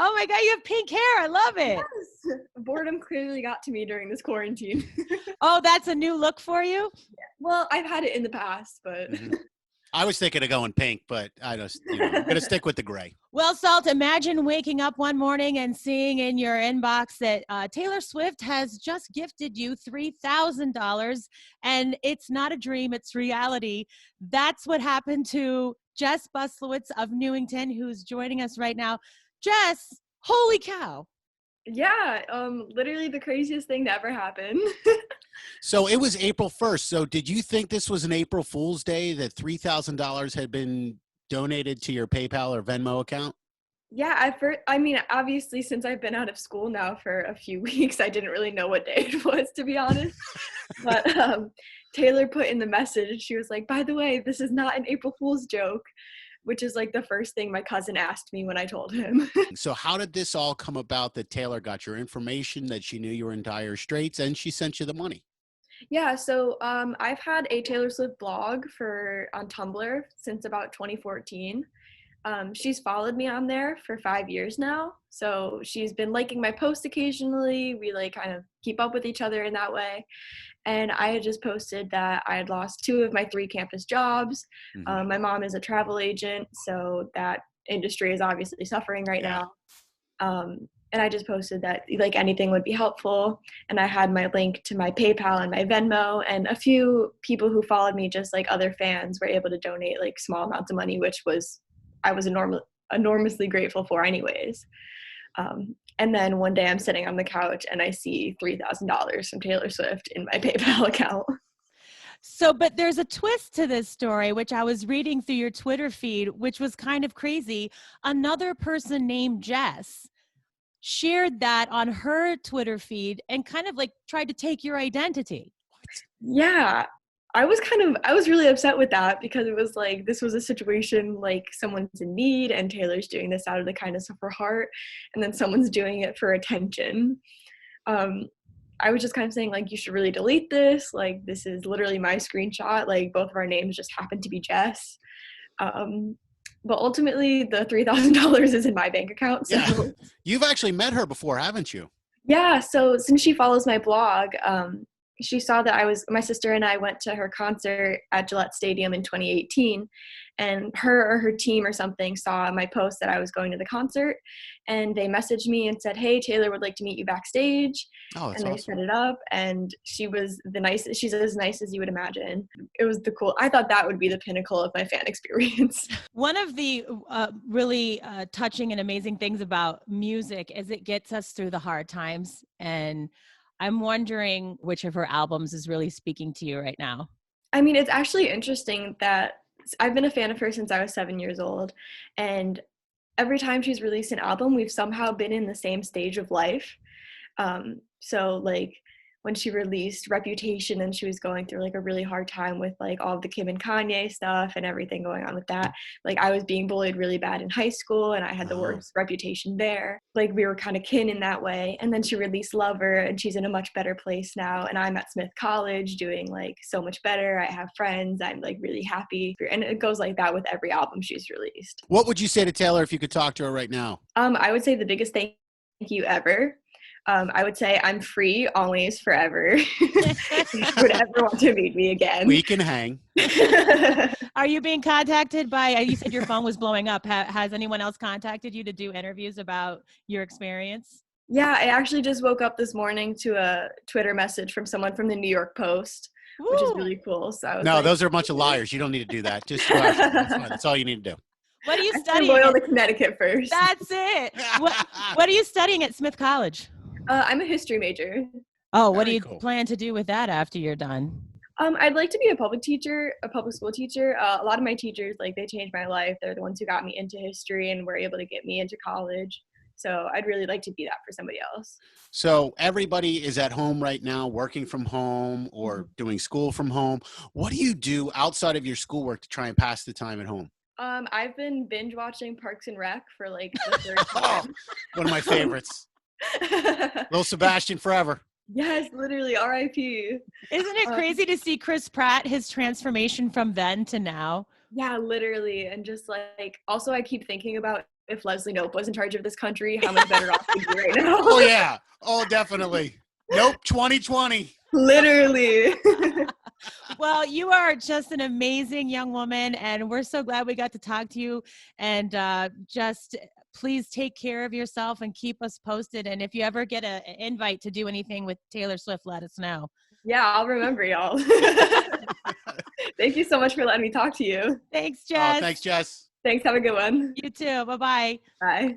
Oh my God, you have pink hair. I love it. Yes. Boredom clearly got to me during this quarantine. Oh, that's a new look for you? Well, I've had it in the past, but I was thinking of going pink, but I'm going to stick with the gray. Well, Salt, imagine waking up one morning and seeing in your inbox that Taylor Swift has just gifted you $3,000. And it's not a dream, it's reality. That's what happened to Jess Buslowitz of Newington, who's joining us right now. Jess, holy cow. yeah, literally the craziest thing to ever happen. So it was April 1st. So did you think this was an April Fool's Day that $3,000 had been donated to your PayPal or Venmo account? Yeah, I mean, obviously, since I've been out of school now for a few weeks, I didn't really know what day it was, to be honest. But Taylor put in the message, she was like, by the way, this is not an April Fool's joke, which is like the first thing my cousin asked me when I told him. So how did this all come about that Taylor got your information, that she knew you were in dire straits, and she sent you the money? Yeah, so I've had a Taylor Swift blog on Tumblr since about 2014. She's followed me on there for 5 years now. So she's been liking my posts occasionally. We like kind of keep up with each other in that way. And I had just posted that I had lost 2 of my 3 campus jobs. My mom is a travel agent, so that industry is obviously suffering right now. And I just posted that like anything would be helpful. And I had my link to my PayPal and my Venmo, and a few people who followed me, just like other fans, were able to donate like small amounts of money, which I was enormously grateful for anyways. And then one day I'm sitting on the couch and I see $3,000 from Taylor Swift in my PayPal account. So, but there's a twist to this story, which I was reading through your Twitter feed, which was kind of crazy. Another person named Jess shared that on her Twitter feed and kind of like tried to take your identity. Yeah, I was really upset with that, because it was like, this was a situation like someone's in need and Taylor's doing this out of the kindness of her heart, and then someone's doing it for attention. I was just kind of saying like, you should really delete this. Like, this is literally my screenshot. Like, both of our names just happen to be Jess. But ultimately the $3,000 is in my bank account. So. Yeah. You've actually met her before, haven't you? Yeah. So since she follows my blog, she saw that my sister and I went to her concert at Gillette Stadium in 2018, and her or her team or something saw my post that I was going to the concert, and they messaged me and said, hey, Taylor would like to meet you backstage. Oh, that's and they awesome. set it up, and she was she's as nice as you would imagine. It was I thought that would be the pinnacle of my fan experience. One of the really touching and amazing things about music is it gets us through the hard times. And I'm wondering which of her albums is really speaking to you right now. I mean, it's actually interesting that I've been a fan of her since I was 7 years old. And every time she's released an album, we've somehow been in the same stage of life. So like when she released Reputation and she was going through like a really hard time with like all of the Kim and Kanye stuff and everything going on with that. Like I was being bullied really bad in high school and I had the worst reputation there. Like we were kind of kin in that way. And then she released Lover and she's in a much better place now. And I'm at Smith College doing like so much better. I have friends. I'm like really happy. And it goes like that with every album she's released. What would you say to Taylor if you could talk to her right now? I would say the biggest thank you ever. I would say I'm free, always, forever. If you would ever want to meet me again. We can hang. Are you being contacted by, you said your phone was blowing up. Has anyone else contacted you to do interviews about your experience? Yeah, I actually just woke up this morning to a Twitter message from someone from the New York Post, which is really cool. So I was No, those are a bunch of liars. You don't need to do that. Just that's fine. That's all you need to do. What are you I'm studying? loyal to Connecticut first. That's it. What are you studying at Smith College? I'm a history major. Oh, what do you plan to do with that after you're done? I'd like to be a public school teacher. A lot of my teachers, like, they changed my life. They're the ones who got me into history and were able to get me into college. So I'd really like to be that for somebody else. So everybody is at home right now, working from home or doing school from home. What do you do outside of your schoolwork to try and pass the time at home? I've been binge watching Parks and Rec for like the third time. One of my favorites. Little Sebastian forever. Yes, literally, R.I.P. Isn't it crazy to see Chris Pratt, his transformation from then to now? Yeah, literally. And just like, also I keep thinking about if Leslie Knope was in charge of this country, how much better off we'd be right now. Oh yeah. Oh, definitely. Nope. 2020. Literally. Well, you are just an amazing young woman, and we're so glad we got to talk to you. And just please take care of yourself and keep us posted. And if you ever get an invite to do anything with Taylor Swift, let us know. Yeah, I'll remember y'all. Thank you so much for letting me talk to you. Thanks, Jess. Oh, thanks, Jess. Thanks. Have a good one. You too. Bye-bye. Bye.